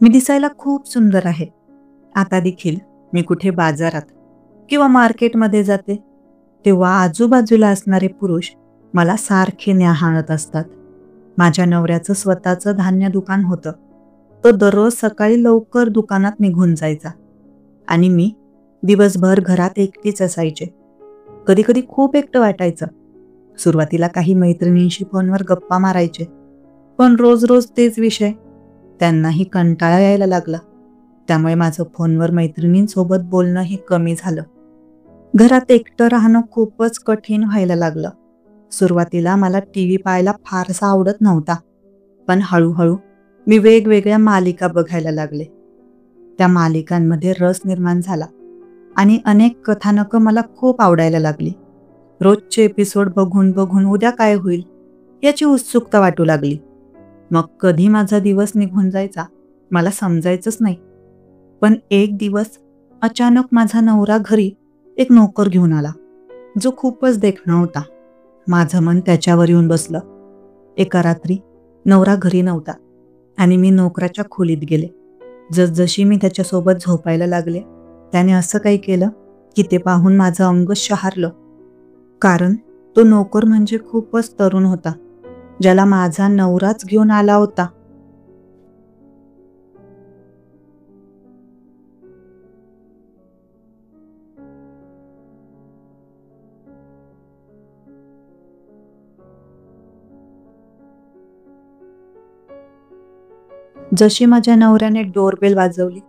मी दिसायला खूप सुंदर आहे. आता देखील मी कुठे बाजारात किंवा मार्केटमध्ये जाते, तेव्हा आजूबाजूला असणारे पुरुष मला सारखे न्याहाळत असतात. माझ्या नवऱ्याचं स्वतःचं धान्य दुकान होतं. तो दररोज सकाळी लवकर दुकानात निघून जायचा आणि मी दिवसभर घरात एकटीच असायचे. कधी-कधी खूप एकटं वाटायचं. सुरुवातीला काही मैत्रिणींशी फोनवर गप्पा मारायचे, पण रोज-रोज तेच विषय. त्यांनाही कंटाळा यायला लागला. त्यामुळे माझं फोनवर मैत्रिणींसोबत बोलणंही कमी झालं. घरात एकटं राहणं खूपच कठीण व्हायला लागलं. सुरुवातीला मला टीव्ही पाहायला फारसा आवडत नव्हता, पण हळूहळू मी वेगवेगळ्या मालिका बघायला लागले. त्या मालिकांमध्ये रस निर्माण झाला आणि अनेक कथानकं मला खूप आवडायला लागली. रोजचे एपिसोड बघून बघून उद्या काय होईल याची उत्सुकता वाटू लागली. मग कधी माझा दिवस निघून जायचा मला समजायचंच नाही. पण एक दिवस अचानक माझा नवरा घरी एक नोकर घेऊन आला, जो खूपच देखणा होता. माझं मन त्याच्यावर येऊन बसलं. एका रात्री नवरा घरी नव्हता आणि मी नोकराच्या खोलीत गेले. जसजशी मी त्याच्यासोबत झोपायला लागले, त्याने असं काही केलं की ते पाहून माझं अंग शहारलं. कारण तो नोकर म्हणजे खूपच तरुण होता, ज्याला माझा नवराच घेऊन आला होता. जशी माझ्या नवऱ्याने डोरबेल वाजवली,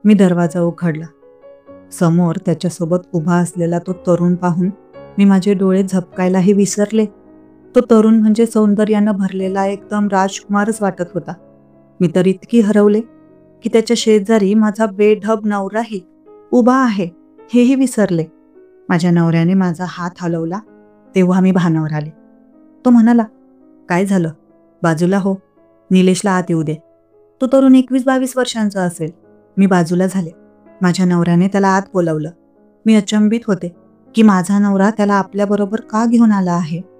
मी दरवाजा उघडला. समोर त्याच्यासोबत उभा असलेला तो तरुण पाहून मी माझे डोळे झपकायलाही विसरले. तो तरुण म्हणजे सौंदर्यानं भरलेला एकदम राजकुमारच वाटत होता. मी तर इतकी हरवले की त्याच्या शेजारी माझा बेढब नवराही उभा आहे हेही विसरले. माझ्या नवऱ्याने माझा हात हलवला तेव्हा मी भानावर आले. तो म्हणाला, "काय झालं? बाजूला हो, निलेशला आत येऊ दे." तो तरुण 21-22 वर्षांचा असेल. मी बाजूला झाले. माझ्या नवऱ्याने त्याला आत बोलावलं. मी अचंबित होते की माझा नवरा त्याला आपल्याबरोबर का घेऊन आला आहे.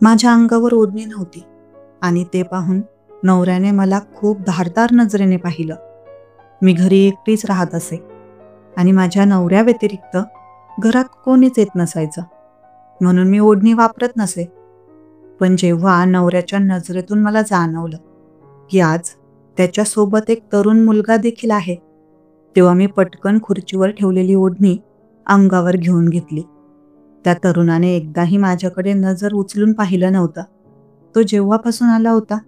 माझ्या अंगावर ओढणी नव्हती आणि ते पाहून नवऱ्याने मला खूप धारदार नजरेने पाहिलं. मी घरी एकटीच राहत असे आणि माझ्या नवऱ्या व्यतिरिक्त घरात कोणीच येत नसायचं, म्हणून मी ओढणी वापरत नसे. पण जेव्हा नवऱ्याच्या नजरेतून मला जाणवलं की आज त्याच्यासोबत एक तरुण मुलगा देखील आहे, तेव्हा मी पटकन खुर्चीवर ठेवलेली ओढणी अंगावर घेऊन घेतली. त्या तरुणाने एकदाही माझ्याकडे नजर उचलून पाहिलं नव्हतं. तो जेव्हापासून आला होता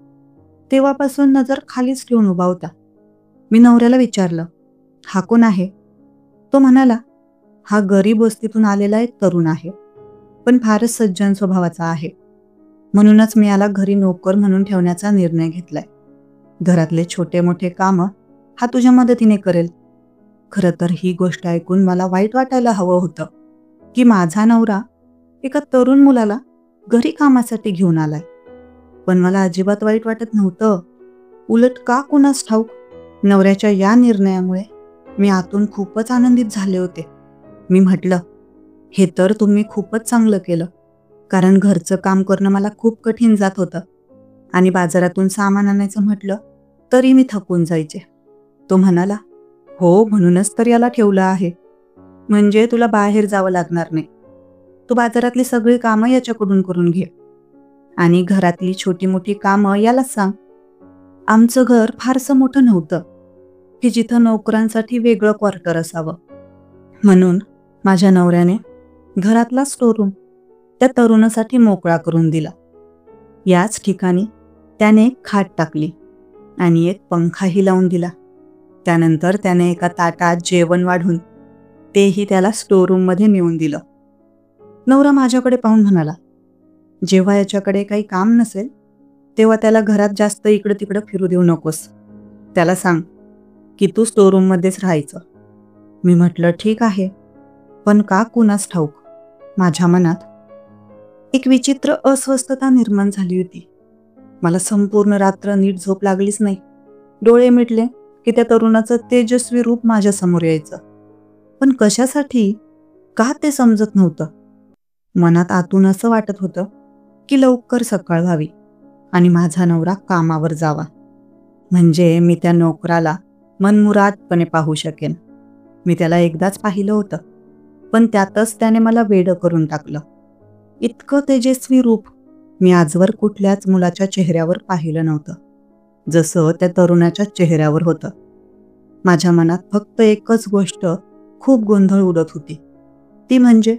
तेव्हापासून नजर खालीच ठेवून उभा होता. मी नवऱ्याला विचारलं, "हा कोण आहे?" तो म्हणाला, "हा गरीब वस्तीतून आलेला एक तरुण आहे, पण फारच सज्जन स्वभावाचा आहे. म्हणूनच मी याला घरी नोकर म्हणून ठेवण्याचा निर्णय घेतलाय. घरातले छोटे मोठे कामं हा तुझ्या मदतीने करेल." खरं तर ही गोष्ट ऐकून मला वाईट वाटायला हवं होतं की माझा नवरा एका तरुण मुलाला घरी कामासाठी घेऊन आलाय. पण मला अजिबात वाईट वाटत नव्हतं. उलट का कुणास ठाऊक, नवऱ्याच्या या निर्णयामुळे मी आतून खूपच आनंदित झाले होते. मी म्हटलं, "हे तर तुम्ही खूपच चांगलं केलं, कारण घरचं काम करणं मला खूप कठीण जात होतं आणि बाजारातून सामान आणायचं म्हटलं तरी मी थकून जायचे." तो म्हणाला, "हो, म्हणूनच तर याला ठेवलं आहे. म्हणजे तुला बाहेर जावं लागणार नाही. तू बाजारातली सगळी कामं याच्याकडून करून घे आणि घरातली छोटी मोठी कामं यालाच सांग." आमचं घर फारसं मोठं नव्हतं की जिथं नोकरांसाठी वेगळं क्वार्टर असावं. म्हणून माझ्या नवऱ्याने घरातला स्टोरूम त्या तरुणासाठी मोकळा करून दिला. याच ठिकाणी त्याने एक खाट टाकली आणि एक पंखाही लावून दिला. त्यानंतर त्याने एका ताटात जेवण वाढून तेही त्याला स्टोरूममध्ये नेऊन दिलं. नवरा माझ्याकडे पाहून म्हणाला, "जेव्हा याच्याकडे काही काम नसेल तेव्हा त्याला घरात जास्त इकडं तिकडं फिरू देऊ नकोस. त्याला सांग की तू स्टोरूममध्येच राहायचं." मी म्हटलं, "ठीक आहे." पण का कुणास ठाऊक माझ्या मनात एक विचित्र अस्वस्थता निर्माण झाली होती. मला संपूर्ण रात्र नीट झोप लागलीच नाही. डोळे मिटले की त्या तरुणाचं तेजस्वी रूप माझ्यासमोर यायचं. पण कशासाठी, का ते समजत नव्हतं. मनात आतून असं वाटत होतं की लवकर सकाळ व्हावी आणि माझा नवरा कामावर जावा. म्हणजे मी त्या नोकराला मनमुरादपणे पाहू शकेन. मी त्याला एकदाच पाहिलं होतं, पण त्यातच त्याने मला वेडं करून टाकलं. इतकं तेजस्वी रूप मी आजवर कुठल्याच मुलाच्या चेहऱ्यावर पाहिलं नव्हतं, जसं त्या तरुणाच्या चेहऱ्यावर होतं. माझ्या मनात फक्त एकच गोष्ट खूप गोंधळ उडत होती. ती म्हणजे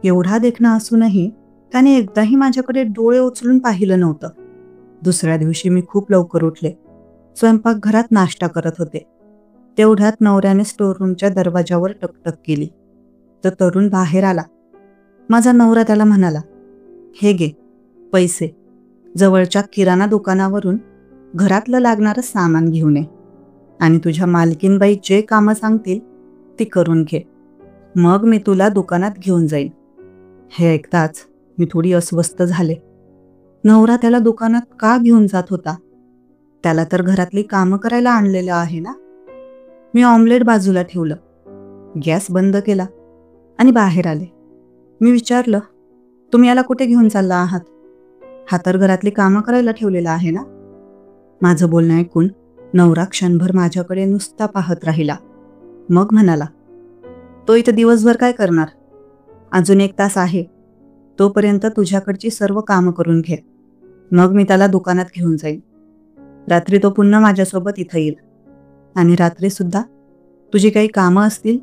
एवढा देखणा असूनही त्याने एकदाही माझ्याकडे डोळे उचलून पाहिलं नव्हतं. दुसऱ्या दिवशी मी खूप लवकर उठले. स्वयंपाकघरात नाश्ता करत होते. तेवढ्यात नवऱ्याने स्टोर रूमच्या दरवाजावर टकटक केली. तर तरुण बाहेर आला. माझा नवरा त्याला म्हणाला, "हे घे पैसे. जवळच्या किराणा दुकानावरून घरातलं लागणारं सामान घेऊन ये आणि तुझ्या मालकीनबाई जे कामं सांगतील ती करून घे. मग मी तुला दुकानात घेऊन जाईन." हे ऐकताच मी थोडी अस्वस्थ झाले. नवरा त्याला दुकानात का घेऊन जात होता? त्याला तर घरातली कामं करायला आणलेलं आहे ना. मी ऑमलेट बाजूला ठेवलं, गॅस बंद केला आणि बाहेर आले. मी विचारलं, "तुम्ही याला कुठे घेऊन चालला आहात? हा तर घरातली कामं करायला ठेवलेला आहे ना." माझं बोलणं ऐकून नवरा क्षणभर माझ्याकडे नुसता पाहत राहिला. मग म्हणाला, "तो इथं दिवसभर काय करणार? अजून 1 तास आहे. तोपर्यंत तुझ्याकडची सर्व कामं करून घे. मग मी त्याला दुकानात घेऊन जाईन. रात्री तो पुन्हा माझ्यासोबत इथं येईल आणि रात्रीसुद्धा तुझी काही कामं असतील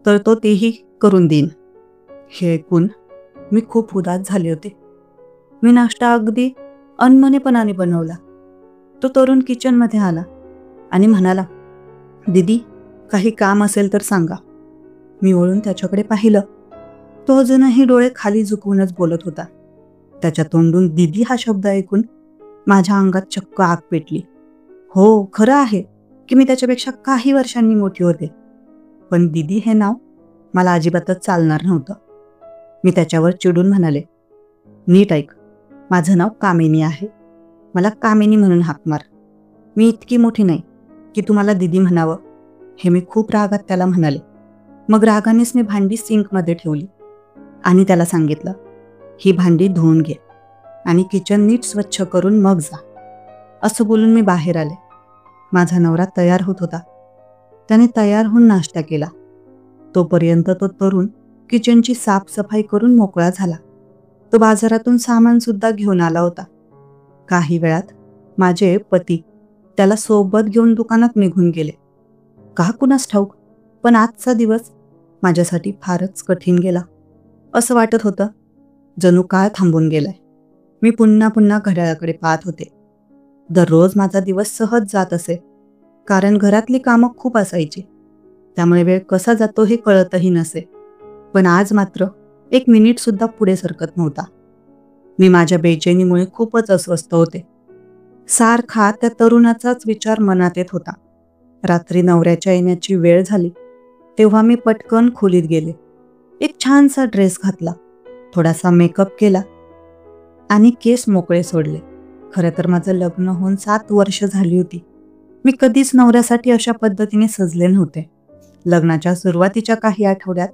तर तो तेही करून देईन." हे ऐकून मी खूप उदास झाले होते. मी नाश्ता अगदी अनमनेपणाने बनवला. तो तरुण किचनमध्ये आला आणि म्हणाला, "दीदी, काही काम असेल तर सांगा." मी वळून त्याच्याकडे पाहिलं. तो अजूनही डोळे खाली झुकवूनच बोलत होता. त्याच्या तोंडून दीदी हा शब्द ऐकून माझ्या अंगात चक्क आग पेटली. हो, खरं आहे की मी त्याच्यापेक्षा काही वर्षांनी मोठी होते, पण दीदी हे नाव मला अजिबातच चालणार नव्हतं. मी त्याच्यावर चिडून म्हणाले, "नीट ऐक, माझं नाव कामिनी आहे. मला कामिनी म्हणून हाक मार. मी इतकी मोठी नाही की तुम्हाला दीदी म्हणावं." हे मी खूप रागात त्याला म्हणाले. मग रागानेच मी भांडी सिंकमध्ये ठेवली आणि त्याला सांगितलं, "ही भांडी धुवून घे आणि किचन नीट स्वच्छ करून मग जा." असं बोलून मी बाहेर आले. माझा नवरा तयार होत होता. त्याने तयार होऊन नाश्ता केला. तोपर्यंत तो तरुण किचनची साफसफाई करून मोकळा झाला. तो बाजारातून सामान सुद्धा घेऊन आला होता. काही वेळात माझे पती त्याला सोबत घेऊन दुकानात निघून गेले. का कुणास ठाऊक, पण आजचा दिवस माझ्यासाठी फारच कठीण गेला. असं वाटत होतं जणू काळ थांबून गेलाय. मी पुन्हा पुन्हा घड्याळाकडे पाहत होते. दररोज माझा दिवस सहज जात असे, कारण घरातली कामं खूप असायची. त्यामुळे वेळ कसा जातो हे कळतही नसे. पण आज मात्र 1 मिनिट सुद्धा पुढे सरकत नव्हता. मी माझ्या बेचैनीमुळे खूपच अस्वस्थ होते. सारखा त्या तरुणाचाच विचार मनात येत होता. रात्री नवऱ्याच्या येण्याची वेळ झाली तेव्हा मी पटकन खोलीत गेले. एक छानसा ड्रेस घातला, थोडासा मेकअप केला आणि केस मोकळे सोडले. खरं तर माझं लग्न होऊन 7 वर्ष झाली होती. मी कधीच नवऱ्यासाठी अशा पद्धतीने सजले नव्हते. लग्नाच्या सुरुवातीच्या काही आठवड्यात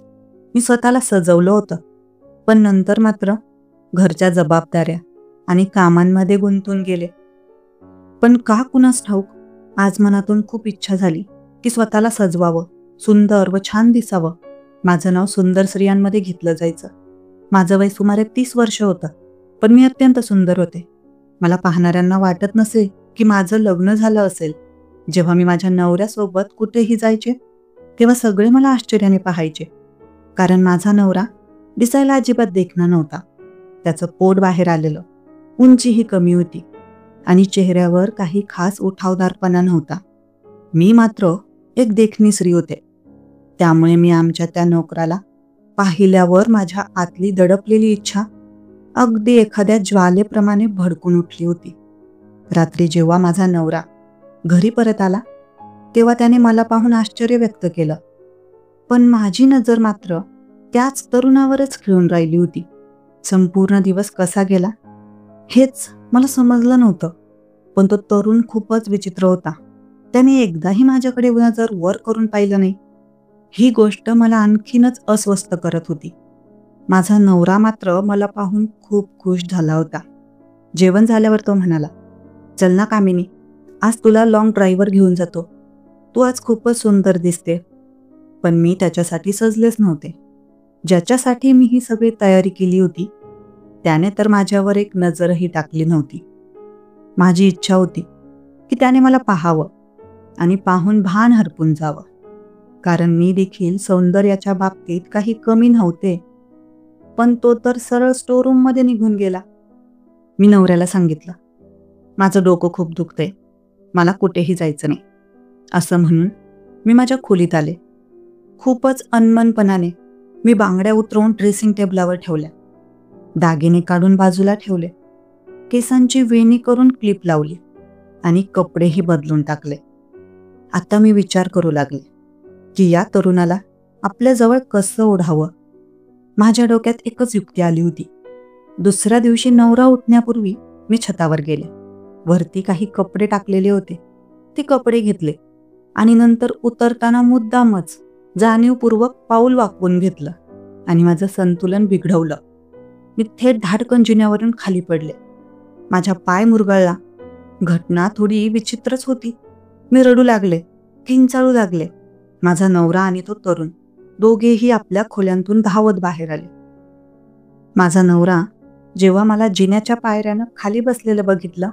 मी स्वतःला सजवलं होतं, पण नंतर मात्र घरच्या जबाबदाऱ्या आणि कामांमध्ये गुंतून गेले. पण का कुणास ठाऊक आज मनातून खूप इच्छा झाली की स्वतःला सजवावं, सुंदर व छान दिसावं. माझं नाव सुंदर स्त्रियांमध्ये घेतलं जायचं. माझं वय सुमारे 30 वर्ष होतं, पण मी अत्यंत सुंदर होते. मला पाहणाऱ्यांना वाटत नसे की माझं लग्न झालं असेल. जेव्हा मी माझ्या नवऱ्यासोबत कुठेही जायचे तेव्हा सगळे मला आश्चर्याने पाहायचे, कारण माझा नवरा दिसायला अजिबात देखणा नव्हता. त्याचं पोट बाहेर आलेलं, उंचीही कमी होती आणि चेहऱ्यावर काही खास उठावदारपणा नव्हता. मी मात्र एक देखणी स्त्री होते. त्यामुळे मी आमच्या त्या नोकराला पाहिल्यावर माझ्या आतली दडपलेली इच्छा अगदी एखाद्या ज्वालेप्रमाणे भडकून उठली होती. रात्री जेव्हा माझा नवरा घरी परत आला तेव्हा त्याने मला पाहून आश्चर्य व्यक्त केलं, पण माझी नजर मात्र त्याच तरुणावरच खिळून राहिली होती. संपूर्ण दिवस कसा गेला हेच मला समजलं नव्हतं, पण तो तरुण खूपच विचित्र होता. त्याने एकदाही माझ्याकडे नजर वर करून पाहिलं नाही. ही गोष्ट मला आणखीनच अस्वस्थ करत होती. माझा नवरा मात्र मला पाहून खूप खुश झाला होता. जेवण झाल्यावर तो म्हणाला, "चल ना कामिनी, आज तुला लॉंग ड्राईव्हवर घेऊन जातो. तू आज खूपच सुंदर दिसते. पण मी त्याच्यासाठी सजलेच नव्हते. ज्याच्यासाठी मी ही सगळी तयारी केली होती त्याने तर माझ्यावर एक नजरही टाकली नव्हती. माझी इच्छा होती की त्याने मला पाहावं आणि पाहून भान हरपून जावं. कारण मी देखील सौंदर्याच्या बाबतीत काही कमी नव्हते. पण तो तर सरळ स्टोरूममध्ये निघून गेला. मी नवऱ्याला सांगितलं, माझं डोकं खूप दुखतंय, मला कुठेही जायचं नाही. असं म्हणून मी माझ्या खोलीत आले. खूपच अनमनपणाने मी बांगड्या उतरवून ड्रेसिंग टेबलावर ठेवल्या, दागिने काढून बाजूला ठेवले, केसांची वेणी करून क्लिप लावली आणि कपडेही बदलून टाकले. आता मी विचार करू लागले की या तरुणाला आपल्याजवळ कसं ओढावं. माझ्या डोक्यात एकच युक्ती आली होती. दुसऱ्या दिवशी नवरा उठण्यापूर्वी मी छतावर गेले. वरती काही कपडे टाकलेले होते, ते कपडे घेतले आणि नंतर उतरताना मुद्दामच जाणीवपूर्वक पाऊल वाकवून घेतलं आणि माझं संतुलन बिघडवलं. मी थेट धाडकन जिन्यावरून खाली पडले. माझा पाय मुरगळला. घटना थोडी विचित्रच होती. मी रडू लागले, किंचाळू लागले. माझा नवरा आणि तो तरुण दोघेही आपल्या खोल्यांतून धावत बाहेर आले. माझा नवरा जेव्हा मला जिन्याच्या पायऱ्यानं खाली बसलेलं बघितलं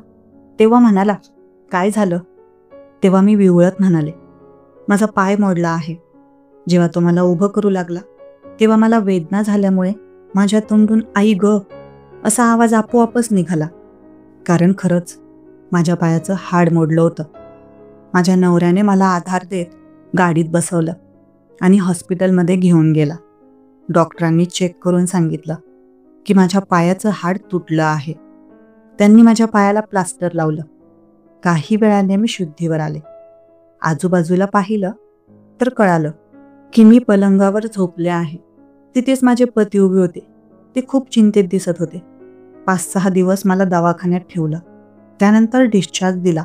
तेव्हा म्हणाला, काय झालं? तेव्हा मी विवळत म्हणाले, माझा पाय मोडला आहे. जेव्हा तो मला उभं करू लागला तेव्हा मला वेदना झाल्यामुळे माझ्या तोंडून आई ग असा आवाज आपोआपच निघाला. कारण खरंच माझ्या पायाचं हाड मोडलं होतं. माझ्या नवऱ्याने मला आधार देत गाडीत बसवलं आणि हॉस्पिटलमध्ये घेऊन गेला. डॉक्टरांनी चेक करून सांगितलं की माझ्या पायाचं हाड तुटलं आहे. त्यांनी माझ्या पायाला प्लास्टर लावलं. काही वेळाने मी शुद्धीवर आले. आजूबाजूला पाहिलं तर कळालं की मी पलंगावर झोपले आहे. तिथेच माझे पती उभे होते. ते खूप चिंतेत दिसत होते. 5-6 दिवस मला दवाखान्यात ठेवलं. त्यानंतर डिस्चार्ज दिला.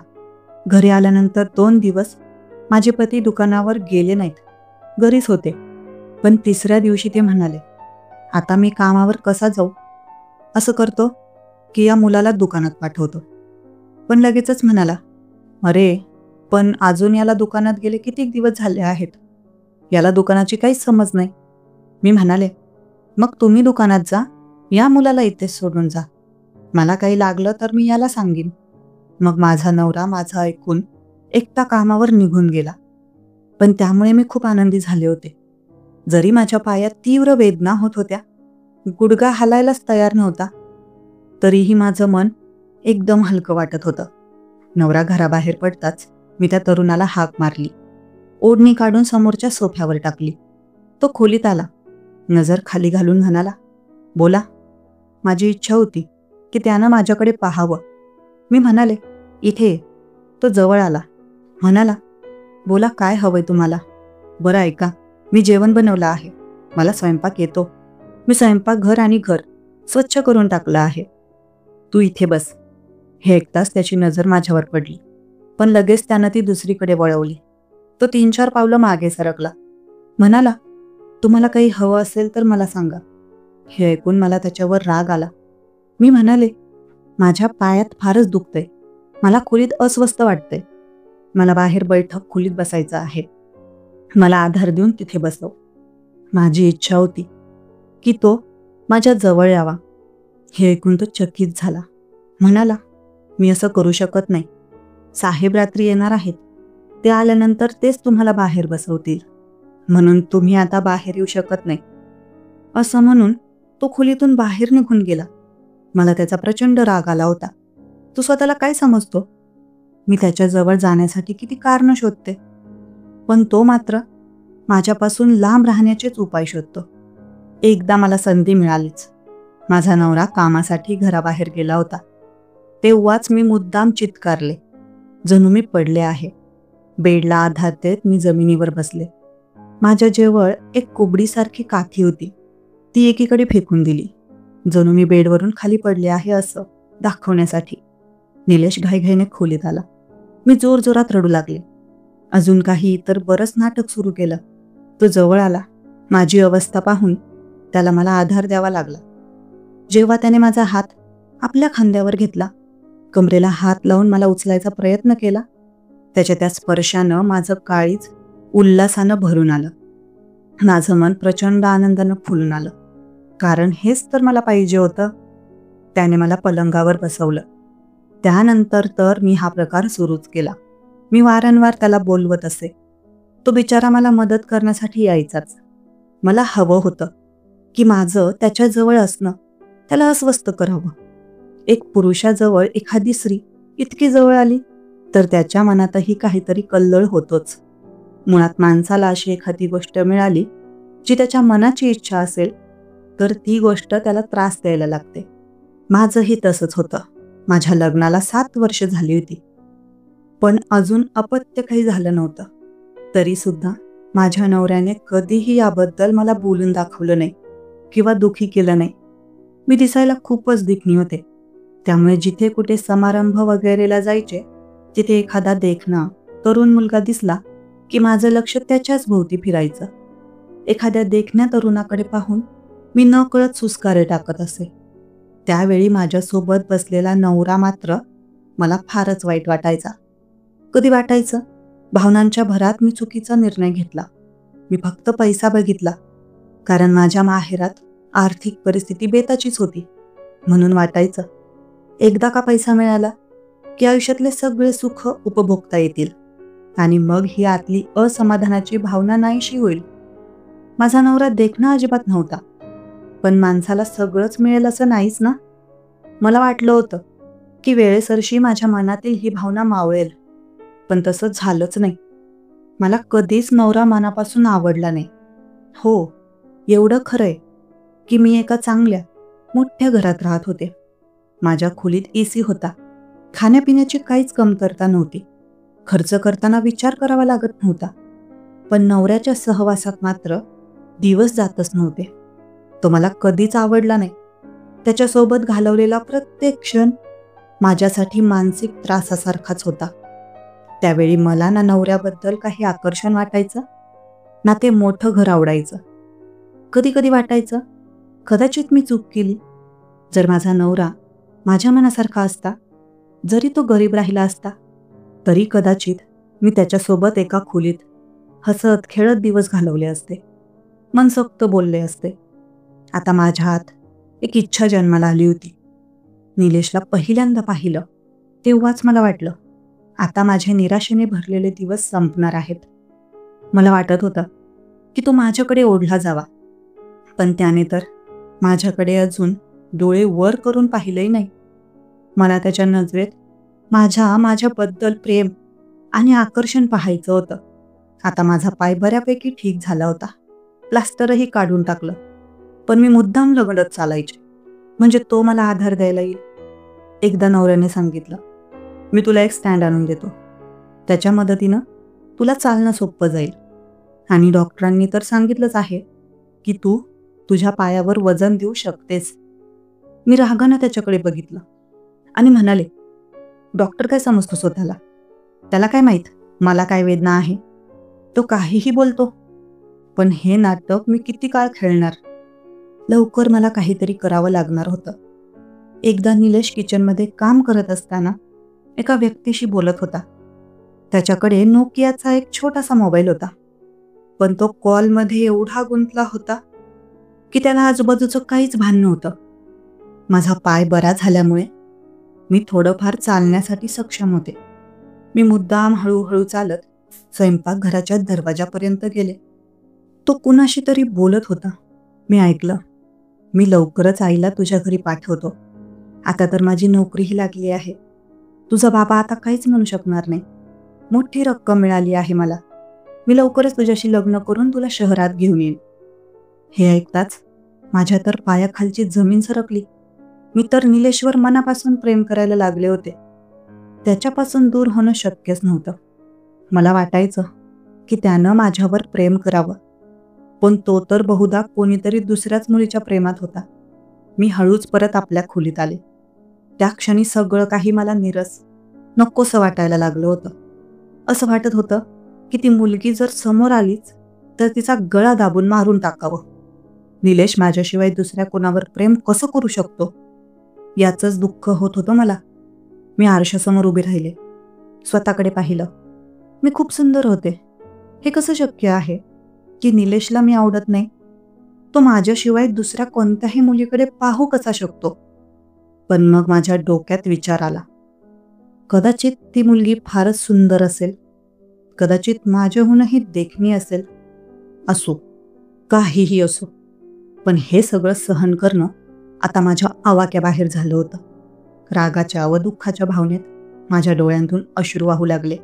घरी आल्यानंतर 2 दिवस माझे पती दुकानावर गेले नाहीत, घरीच होते. पण 3ऱ्या दिवशी ते म्हणाले, आता मी कामावर कसा जाऊ? असं करतो की या मुलाला दुकानात पाठवतो. पण लगेचच म्हणाला, अरे पण अजून याला दुकानात गेले किती दिवस झाले आहेत, याला दुकानाची काहीच समज नाही. मी म्हणाले, मग तुम्ही दुकानात जा, या मुलाला इथेच सोडून जा. मला काही लागलं तर मी याला सांगेन. मग माझा नवरा माझं ऐकून एकटा कामावर निघून गेला. पण त्यामुळे मी खूप आनंदी झाले होते. जरी माझ्या पायात तीव्र वेदना होत होत्या, गुडघा हालायलाच तयार नव्हता, तरीही माझं मन एकदम हलकं वाटत होतं. नवरा घराबाहेर पडताच मी त्या तरुणाला हाक मारली. ओढणी काढून समोरच्या सोफ्यावर टाकली. तो खोलीत आला. नजर खाली घालून म्हणाला, बोला. माझी इच्छा होती की त्यानं माझ्याकडे पाहावं. मी म्हणाले, इथे. तो जवळ आला. म्हणाला, बोला, काय हवंय तुम्हाला? बरं ऐका, मी जेवण बनवलं आहे. मला स्वयंपाक येतो. मी स्वयंपाकघर आणि घर स्वच्छ करून टाकलं आहे. तू इथे बस. हे ऐकताच त्याची नजर माझ्यावर पडली. पण लगेच त्यानं ती दुसरीकडे वळवली. तो 3-4 पावलं मागे सरकला. म्हणाला, तुम्हाला काही हवं असेल तर मला सांगा. हे ऐकून मला त्याच्यावर राग आला. मी म्हणाले, माझ्या पायात फारच दुखतंय. मला खोलीत अस्वस्थ वाटतंय. मला बाहेर बैठक खोलीत बसायचं आहे. मला आधार देऊन तिथे बसव. माझी इच्छा होती की तो माझ्या जवळ यावा. हे ऐकून तो चकित झाला. म्हणाला, मी असं करू शकत नाही. साहेब रात्री येणार आहेत. ते आल्यानंतर तेच तुम्हाला बाहेर बसवतील. म्हणून तुम्ही आता बाहेर येऊ शकत नाही. असं म्हणून तो खोलीतून बाहेर निघून गेला. मला त्याचा प्रचंड राग आला होता. तू स्वतःला काय समजतो? मी त्याच्याजवळ जाण्यासाठी किती कारणं शोधते, पण तो मात्र माझ्यापासून लांब राहण्याचेच उपाय शोधतो. एकदा मला संधी मिळालीच. माझा नवरा कामासाठी घराबाहेर गेला होता. तेव्हाच मी मुद्दाम चित्कारले, जणू मी पडले आहे. बेडला आधार देत मी जमिनीवर बसले. माझ्या जवळ एक कोबडीसारखी काठी होती. ती एकीकडे फेकून दिली, जणू मी बेडवरून खाली पडले आहे असं दाखवण्यासाठी. निलेश घाईघाईने खोलीत आला. मी जोरजोरात रडू लागले. अजून काही तर बरंच नाटक सुरू केलं. तो जवळ आला. माझी अवस्था पाहून त्याला मला आधार द्यावा लागला. जेव्हा त्याने माझा हात आपल्या खांद्यावर घेतला कमरेला हात लावून मला उचलायचा प्रयत्न केला. त्याच्या त्या स्पर्शानं माझं काळीज उल्हासानं भरून आलं. माझं मन प्रचंड आनंदानं फुलून आलं. कारण हेच तर मला पाहिजे होतं. त्याने मला पलंगावर बसवलं. त्यानंतर तर मी हा प्रकार सुरूच केला. मी वारंवार त्याला बोलवत असे. तो बिचारा मला मदत करण्यासाठी यायचाच. मला हवं होतं की माझं त्याच्याजवळ असणं त्याला अस्वस्थ करावं. एक पुरुषाजवळ एखादी स्त्री इतकी जवळ आली तर त्याच्या मनातही काहीतरी कल्लोळ होतोच. मुळात माणसाला अशी एखादी गोष्ट मिळाली जी त्याच्या मनाची इच्छा असेल तर ती गोष्ट त्याला त्रास द्यायला लागते. माझंही तसंच होतं. माझ्या लग्नाला 7 वर्ष झाली होती, पण अजून अपत्य काही झालं नव्हतं. तरी सुद्धा माझ्या नवऱ्याने कधीही याबद्दल मला बोलून दाखवलं नाही किंवा दुखी केलं नाही. मी दिसायला खूपच देखणी होते. त्यामुळे जिथे कुठे समारंभ वगैरेला जायचे तिथे एखादा देखणा तरुण मुलगा दिसला की माझं लक्ष त्याच्याच भोवती फिरायचं. एखाद्या देखण्या तरुणाकडे पाहून मी नकळत सुस्कारे टाकत असे. त्यावेळी माझ्यासोबत बसलेला नवरा मात्र मला फारच वाईट वाटायचा. कधी वाटायचं भावनांच्या भरात मी चुकीचा निर्णय घेतला. मी फक्त पैसा बघितला, कारण माझ्या माहेरात आर्थिक परिस्थिती बेताचीच होती. म्हणून वाटायचं एकदा का पैसा मिळाला की आयुष्यातले सगळे सुख उपभोगता येतील आणि मग ही आतली असमाधानाची भावना नाहीशी होईल. माझा नवरा देखणा अजिबात नव्हता, पण माणसाला सगळंच मिळेल असं नाहीच ना. मला वाटलं होतं की वेळेसरशी माझ्या मनातील ही भावना मावळेल, पण तसं झालंच नाही. मला कधीच नवरा मनापासून आवडला नाही. हो, एवढं खरंय की मी एका चांगल्या मोठ्या घरात राहत होते. माझ्या खोलीत AC होता. खाण्यापिण्याची काहीच कमतरता नव्हती. खर्च करताना विचार करावा लागत नव्हता. पण नवऱ्याच्या सहवासात मात्र दिवस जातच नव्हते. तो मला कधीच आवडला नाही. त्याच्यासोबत घालवलेला प्रत्येक क्षण माझ्यासाठी मानसिक त्रासासारखाच होता. त्यावेळी मला ना नवऱ्याबद्दल काही आकर्षण वाटायचं ना ते मोठं घर आवडायचं. कधी कधी वाटायचं कदाचित मी चूक केली. जर माझा नवरा माझ्या मनासारखा असता, जरी तो गरीब राहिला असता, तरी कदाचित मी त्याच्यासोबत एका खोलीत हसत खेळत दिवस घालवले असते, मनसोक्त बोलले असते. आता माझ्या हात एक इच्छा जन्माला आली होती. निलेशला पहिल्यांदा पाहिलं तेव्हाच मला वाटलं आता माझे निराशेने भरलेले दिवस संपणार आहेत. मला वाटत होतं की तो माझ्याकडे ओढला जावा, पण त्याने तर माझ्याकडे अजून डोळे वर करून पाहिलंही नाही. मला त्याच्या नजरेत माझ्याबद्दल प्रेम आणि आकर्षण पाहायचं होतं. आता माझा पाय बऱ्यापैकी ठीक झाला होता. प्लास्टरही काढून टाकलं, पण मी मुद्दाम लगडत चालायचे, म्हणजे तो मला आधार द्यायला येईल. एकदा नवऱ्याने सांगितलं, मी तुला एक स्टँड आणून देतो, त्याच्या मदतीनं तुला चालणं सोपं जाईल. आणि डॉक्टरांनी तर सांगितलंच आहे की तू तुझ्या पायावर वजन देऊ शकतेस. मी रागानं त्याच्याकडे बघितलं आणि म्हणाले, डॉक्टर काय समजतो स्वतःला? त्याला काय माहीत मला काय वेदना आहे? तो काहीही बोलतो. पण हे नाटक मी किती काळ खेळणार? लवकर मला काहीतरी करावं लागणार होतं. एकदा निलेश किचनमध्ये काम करत असताना एका व्यक्तीशी बोलत होता. त्याच्याकडे नोकियाचा एक छोटासा मोबाईल होता, पण तो कॉलमध्ये एवढा गुंतला होता की त्याला आजूबाजूचं काहीच भान नव्हतं. माझा पाय बरा झाल्यामुळे मी थोडंफार चालण्यासाठी सक्षम होते. मी मुद्दाम हळूहळू चालत स्वयंपाकघराच्या दरवाजापर्यंत गेले. तो कुणाशी तरी बोलत होता. मी ऐकलं, मी लवकरच आईला तुझ्या घरी पाठवतो. आता तर माझी नोकरीही लागली आहे. तुझा बाबा आता काहीच म्हणू शकणार नाही. मोठी रक्कम मिळाली आहे मला. मी लवकरच तुझ्याशी लग्न करून तुला शहरात घेऊन येईन. हे ऐकताच माझ्या तर पायाखालची जमीन सरकली. मी तर निलेशवर मनापासून प्रेम करायला लागले होते. त्याच्यापासून दूर होणं शक्यच नव्हतं. मला वाटायचं की त्यानं माझ्यावर प्रेम करावं, पण तो तर बहुधा कोणीतरी दुसऱ्याच मुलीच्या प्रेमात होता. मी हळूच परत आपल्या खोलीत आले. त्या क्षणी सगळं काही मला निरस नकोसं वाटायला लागलं होतं. असं वाटत होतं की ती मुलगी जर समोर आलीच तर तिचा गळा दाबून मारून टाकावं. निलेश माझ्याशिवाय दुसऱ्या कोणावर प्रेम कसं करू शकतो याचंच दुःख होत होतं मला. मी आरशासमोर उभी राहिले. स्वतःकडे पाहिलं. मी खूप सुंदर होते. हे कसं शक्य आहे की निलेशला मी आवडत नाही? तो माझ्याशिवाय दुसऱ्या कोणत्याही मुलीकडे पाहू कसा शकतो? पण मग माझ्या डोक्यात विचार आला. कदाचित ती मुलगी फारच सुंदर असेल. कदाचित माझ्याहूनही देखणी असेल. असो, काहीही असो, पण हे सगळं सहन करणं आता माझ्या आवाक्याबाहेर झालं होतं. रागाच्या व दुःखाच्या भावनेत माझ्या डोळ्यांतून अश्रू वाहू लागले.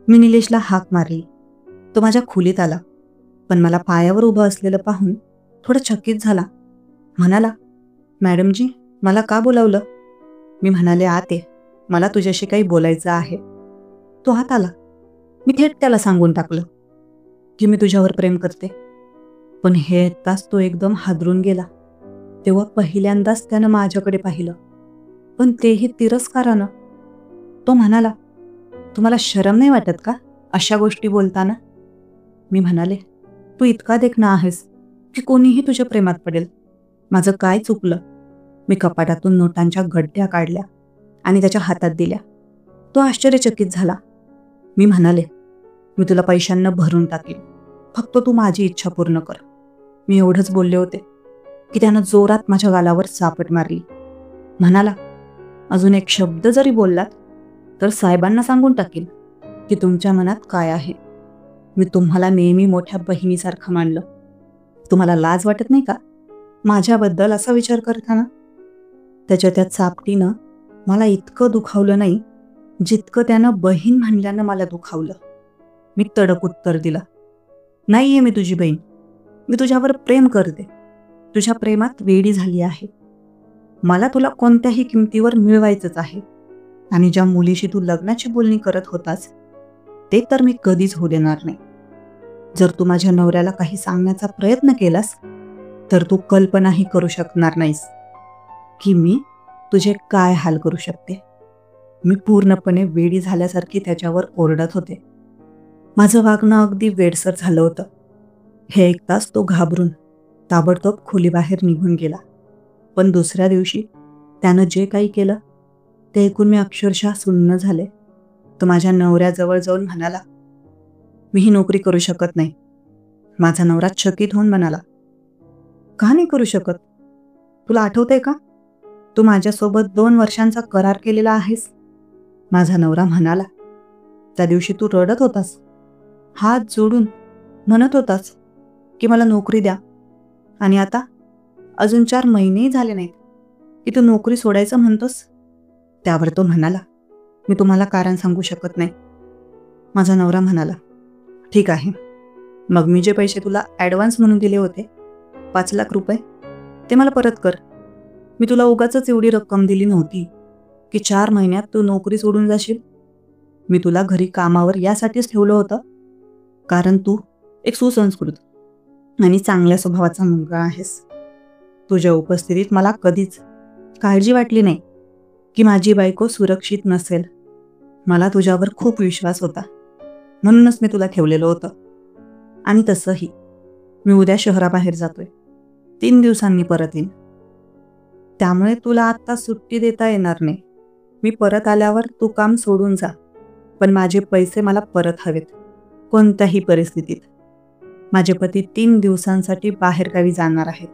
मी निलेशला हाक मारली. तो माझ्या खोलीत आला, पण मला पायावर उभं असलेलं पाहून थोडा चकित झाला. म्हणाला, मॅडमजी, मला का बोलावलं? मी म्हणाले, आत ये, मला तुझ्याशी काही बोलायचं आहे. तो आत आला. मी थेट त्याला सांगून टाकलं की मी तुझ्यावर प्रेम करते. पण हे ऐकताच तो एकदम हादरून गेला. तेव्हा पहिल्यांदाच त्यानं माझ्याकडे पाहिलं, पण तेही तिरस्कारानं. तो म्हणाला, तुम्हाला शरम नाही वाटत का अशा गोष्टी बोलताना? मी म्हणाले, तू इतका देखणा आहेस की कोणीही तुझ्या प्रेमात पडेल. माझं काय चुकलं? मी कपाटातून नोटांच्या गड्ड्या काढल्या आणि त्याच्या हातात दिल्या. तो आश्चर्यचकित झाला. मी म्हणाले, मी तुला पैशांना भरून टाकीन, फक्त तू माझी इच्छा पूर्ण कर. मी एवढंच बोलले होते की त्यानं जोरात माझ्या गालावर चापट मारली. म्हणाला, अजून एक शब्द जरी बोललात तर साहेबांना सांगून टाकीन की तुमच्या मनात काय आहे. मी तुम्हाला नेहमी मोठ्या बहिणीसारखं मानलं. तुम्हाला लाज वाटत नाही का माझ्याबद्दल असा विचार करताना? त्याच्या त्या चापटीनं मला इतकं दुखावलं नाही जितकं त्यानं बहीण म्हणल्यानं मला दुखावलं. मी तडक उत्तर दिलं, नाहीये मी तुझी बहीण. मी तुझ्यावर प्रेम करते. तुझ्या प्रेमात वेडी झाली आहे. मला तुला कोणत्याही किमतीवर मिळवायचंच आहे. आणि ज्या मुलीशी तू लग्नाची बोलणी करत होतास ते तर मी कधीच होऊ देणार नाही. जर तू माझ्या नवऱ्याला काही सांगण्याचा प्रयत्न केलास तर तू कल्पनाही करू शकणार नाहीस की मी तुझे काय हाल करू शकते. मी पूर्णपणे वेडी झाल्यासारखी त्याच्यावर ओरडत होते. माझं वागणं अगदी वेडसर झालं होतं. हे ऐकताच तो घाबरून ताबडतोब खोलीबाहेर निघून गेला. पण दुसऱ्या दिवशी त्यानं जे काही केलं ते ऐकून मी अक्षरशः सुन्न झाले. तो माझ्या नवऱ्याजवळ जाऊन म्हणाला, मी ही नोकरी करू शकत नाही. माझा नवरा चकित होऊन म्हणाला, का नाही करू शकत? तुला आठवतंय का तू माझ्यासोबत 2 वर्षांचा करार केलेला आहेस? माझा नवरा म्हणाला, त्या दिवशी तू रडत होतास, हात जोडून म्हणत होतास की मला नोकरी द्या. आणि आता अजून 4 महिनेही झाले नाहीत की तू नोकरी सोडायचं म्हणतोस. त्यावर तो म्हणाला, मी तुम्हाला कारण सांगू शकत नाही. माझा नवरा म्हणाला, ठीक आहे, मग मी जे पैसे तुला ॲडव्हान्स म्हणून दिले होते 5 लाख रुपये ते मला परत कर. मी तुला उगाचच एवढी रक्कम दिली नव्हती की 4 महिन्यात तू नोकरी सोडून जाशील. मी तुला घरी कामावर यासाठीच ठेवलं होतं कारण तू एक सुसंस्कृत आणि चांगल्या स्वभावाचा मुलगा आहेस. तुझ्या उपस्थितीत मला कधीच काळजी वाटली नाही की माझी बायको सुरक्षित नसेल. मला तुझ्यावर खूप विश्वास होता, म्हणूनच मी तुला ठेवलेलं होतं. आणि तसंही मी उद्या शहराबाहेर जातोय. 3 दिवसांनी परत येईन. त्यामुळे तुला आत्ता सुट्टी देता येणार नाही. मी परत आल्यावर तू काम सोडून जा, पण माझे पैसे मला परत हवेत, कोणत्याही परिस्थितीत. माझे पती 3 दिवसांसाठी बाहेरगावी जाणार आहेत.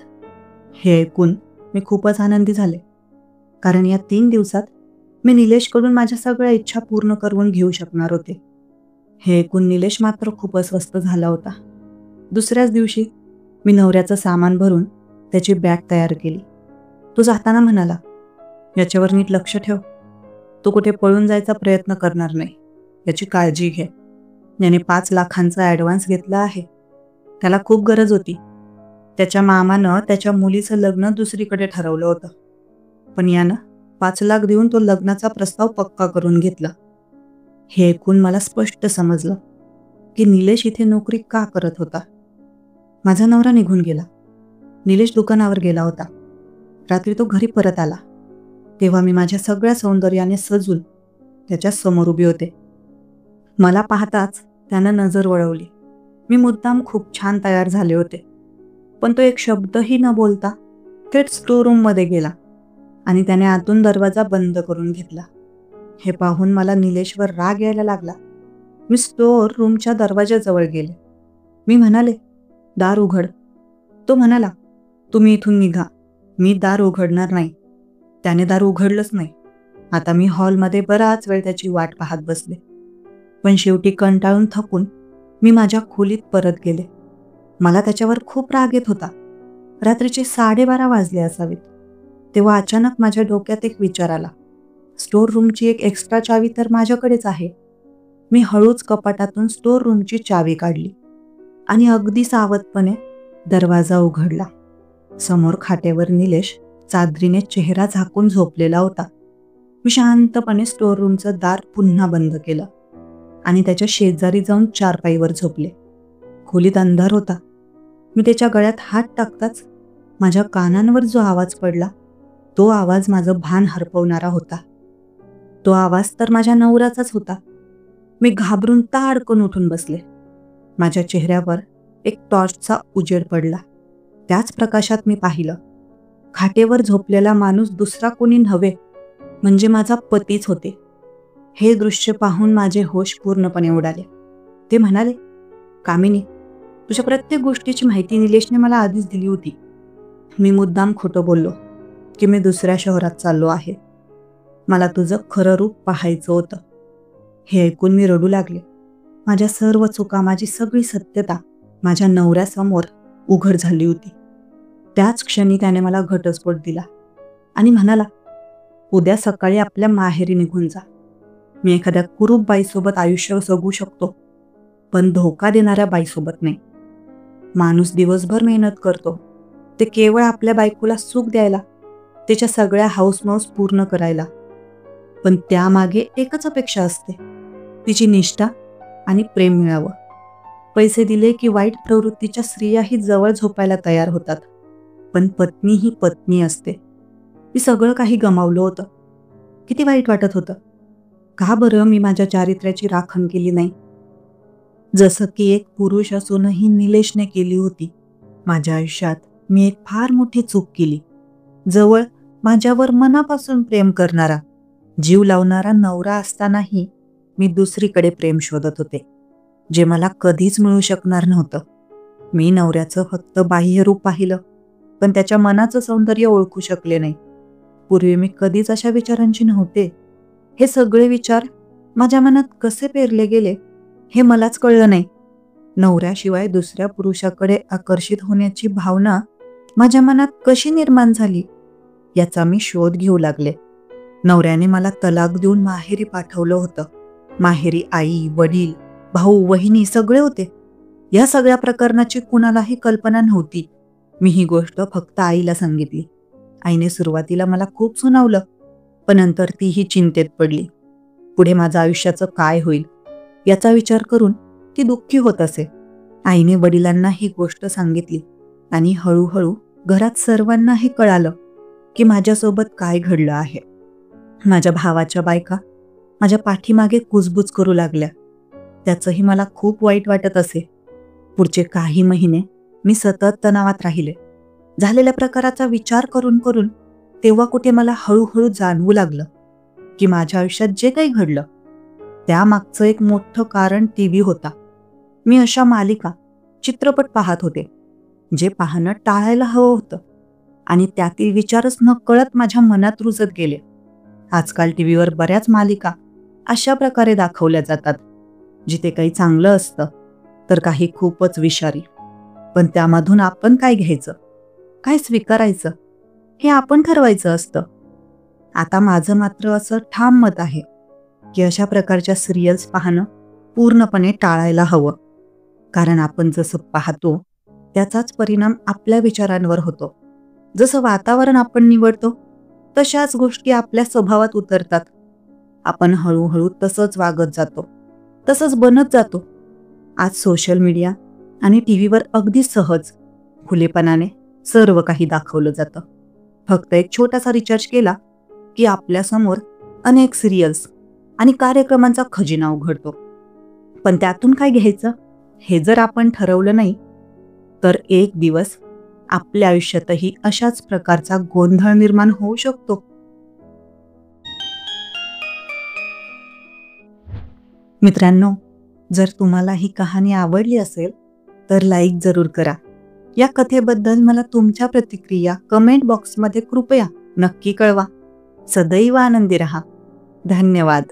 हे ऐकून मी खूपच आनंदी झाले, कारण या 3 दिवसात मी निलेशकडून माझ्या सगळ्या इच्छा पूर्ण करून घेऊ शकणार होते. हे ऐकून निलेश मात्र खूप अस्वस्थ झाला होता. दुसऱ्याच दिवशी मी नवऱ्याचं सामान भरून त्याची बॅग तयार केली. तो जाताना म्हणाला, याच्यावर नीट लक्ष ठेव. तो कुठे पळून जायचा प्रयत्न करणार नाही, याची काळजी घे. याने 5 लाखांचा ॲडव्हान्स घेतला आहे. त्याला खूप गरज होती. त्याच्या मामानं त्याच्या मुलीचं लग्न दुसरीकडे ठरवलं होतं, पण यानं 5 लाख देऊन तो लग्नाचा प्रस्ताव पक्का करून घेतला. हे ऐकून मला स्पष्ट समजलं की निलेश इथे नोकरी का करत होता. माझा नवरा निघून गेला. निलेश दुकानावर गेला होता. रात्री तो घरी परत आला तेव्हा मी माझ्या सगळ्या सौंदर्याने सजून त्याच्या समोर उभी होते. मला पाहताच त्यानं नजर वळवली. मी मुद्दाम खूप छान तयार झाले होते, पण तो एक शब्दही न बोलता थेट स्टोरूममध्ये गेला आणि त्याने आतून दरवाजा बंद करून घेतला. हे पाहून मला निलेशवर राग यायला लागला. मी स्टोअर रूमच्या दरवाजाजवळ गेले. मी म्हणाले, दार उघड. तो म्हणाला, तुम्ही इथून निघा, मी दार उघडणार नाही. त्याने दार उघडलंच नाही. आता मी हॉलमध्ये बराच वेळ त्याची वाट पाहत बसले. पण शेवटी कंटाळून थकून मी माझ्या खोलीत परत गेले. मला त्याच्यावर खूप राग येत होता. रात्रीचे 12:30 वाजले असावेत. तेव्हा अचानक माझ्या डोक्यात एक विचार आला. स्टोअर रूमची एक एक्स्ट्रा चावी तर माझ्याकडेच आहे. मी हळूच कपाटातून स्टोअर रूमची चावी काढली आणि अगदी सावधपणे दरवाजा उघडला. समोर खाटेवर निलेश चादरीने चेहरा झाकून झोपलेला होता. मी शांतपणे स्टोअर रूमचं दार पुन्हा बंद केलं आणि त्याच्या शेजारी जाऊन चारपाईवर झोपले. खोलीत अंधार होता. मी त्याच्या गळ्यात हात टाकताच माझ्या कानांवर जो आवाज पडला तो आवाज माझं भान हरपवणारा होता. तो आवाज तर माझ्या नवऱ्याचाच होता. मी घाबरून ताडकन उठून बसले. माझ्या चेहऱ्यावर एक टॉर्चचा उजेड पडला. त्याच प्रकाशात मी पाहिलं, खाटेवर झोपलेला माणूस दुसरा कोणी नव्हे, म्हणजे माझा पतीच होते. हे दृश्य पाहून माझे होश पूर्णपणे उडाले. ते म्हणाले, कामिनी, तुझ्या प्रत्येक गोष्टीची माहिती निलेशने मला आधीच दिली होती. मी मुद्दाम खोटं बोललो की मी दुसऱ्या शहरात चाललो आहे. मला तुझं खरं रूप पाहायचं होतं. हे ऐकून मी रडू लागले. माझ्या सर्व चुका, माझी सगळी सत्यता माझ्या नवऱ्यासमोर उघड झाली होती. त्याच क्षणी त्याने मला घटस्फोट दिला आणि म्हणाला, उद्या सकाळी आपल्या माहेरी निघून जा. मी एखाद्या कुरूप बाईसोबत आयुष्य जगू शकतो, पण धोका देणाऱ्या बाईसोबत नाही. माणूस दिवसभर मेहनत करतो, ते केवळ आपल्या बायकोला सुख द्यायला, त्याच्या सगळ्या हौसमौस पूर्ण करायला. पण त्यामागे एकच अपेक्षा असते, तिची निष्ठा आणि प्रेम मिळावं. पैसे दिले की वाईट प्रवृत्तीच्या स्त्रियाही जवळ झोपायला तयार होतात. पण पत्नी ही पत्नी असते. मी सगळं काही गमावलं होतं. किती वाईट वाटत होतं. का बरं मी माझ्या चारित्र्याची राखण केली नाही, जसं की एक पुरुष असूनही निलेशने केली होती. माझ्या आयुष्यात मी एक फार मोठी चूक केली. जवळ माझ्यावर मनापासून प्रेम करणारा, जीव लावणारा नवरा असतानाही मी दुसरीकडे प्रेम शोधत होते, जे मला कधीच मिळू शकणार नव्हतं. मी नवऱ्याचं फक्त बाह्य रूप पाहिलं, पण त्याच्या मनाचं सौंदर्य ओळखू शकले नाही. पूर्वी मी कधीच अशा विचारांची नव्हते. हे सगळे विचार माझ्या मनात कसे पेरले गेले हे मलाच कळलं नाही. नवऱ्याशिवाय दुसऱ्या पुरुषाकडे आकर्षित होण्याची भावना माझ्या मनात कशी निर्माण झाली याचा मी शोध घेऊ लागले. नवऱ्याने मला तलाक देऊन माहेरी पाठवलं होतं. माहेरी आई, वडील, भाऊ, वहिनी सगळे होते. या सगळ्या प्रकरणाची कुणालाही कल्पना नव्हती. मी ही गोष्ट फक्त आईला सांगितली. आईने सुरुवातीला मला खूप सुनावलं, पण नंतर तीही चिंतेत पडली. पुढे माझं आयुष्याचं काय होईल याचा विचार करून ती दुःखी होत असे. आईने वडिलांना ही गोष्ट सांगितली आणि हळूहळू घरात सर्वांनाही कळालं की माझ्यासोबत काय घडलं आहे. माझ्या भावाच्या बायका माझ्या पाठीमागे कुजबूज करू लागल्या. त्याचंही मला खूप वाईट वाटत असे. पुढचे काही महिने मी सतत तणावात राहिले. झालेल्या प्रकाराचा विचार करून करून तेव्हा कुठे मला हळूहळू जाणवू लागलं की माझ्या आयुष्यात जे काही घडलं त्यामागचं एक मोठं कारण टीव्ही होता. मी अशा मालिका, चित्रपट पाहत होते जे पाहणं टाळायला हवं होतं आणि त्यातील विचारच नकळत माझ्या मनात रुजत गेले. आजकाल टीव्हीवर बऱ्याच मालिका अशा प्रकारे दाखवल्या जातात, जिथे काही चांगलं असतं तर काही खूपच विषारी. पण त्यामधून आपण काय घ्यायचं, काय स्वीकारायचं हे आपण ठरवायचं असतं. आता माझं मात्र असं ठाम मत आहे की अशा प्रकारच्या सिरियल्स पाहणं पूर्णपणे टाळायला हवं. कारण आपण जसं पाहतो त्याचाच परिणाम आपल्या विचारांवर होतो. जसं वातावरण आपण निवडतो तशाच गोष्टी आपल्या स्वभावात उतरतात. आपण हळूहळू तसंच वागत जातो, तसंच बनत जातो. आज सोशल मीडिया आणि टीव्हीवर अगदी सहज, खुलेपणाने सर्व काही दाखवलं जातं. फक्त एक छोटासा रिचार्ज केला की आपल्यासमोर अनेक सिरियल्स आणि कार्यक्रमांचा खजिना उघडतो. पण त्यातून काय घ्यायचं हे जर आपण ठरवलं नाही तर एक दिवस आपल्या आयुष्यातही अशाच प्रकारचा गोंधळ निर्माण होऊ शकतो. मित्रांनो, जर तुम्हाला ही कहाणी आवडली असेल तर लाईक जरूर करा. या कथेबद्दल मला तुमच्या प्रतिक्रिया कमेंट बॉक्समध्ये कृपया नक्की कळवा. सदैव आनंदी रहा. धन्यवाद.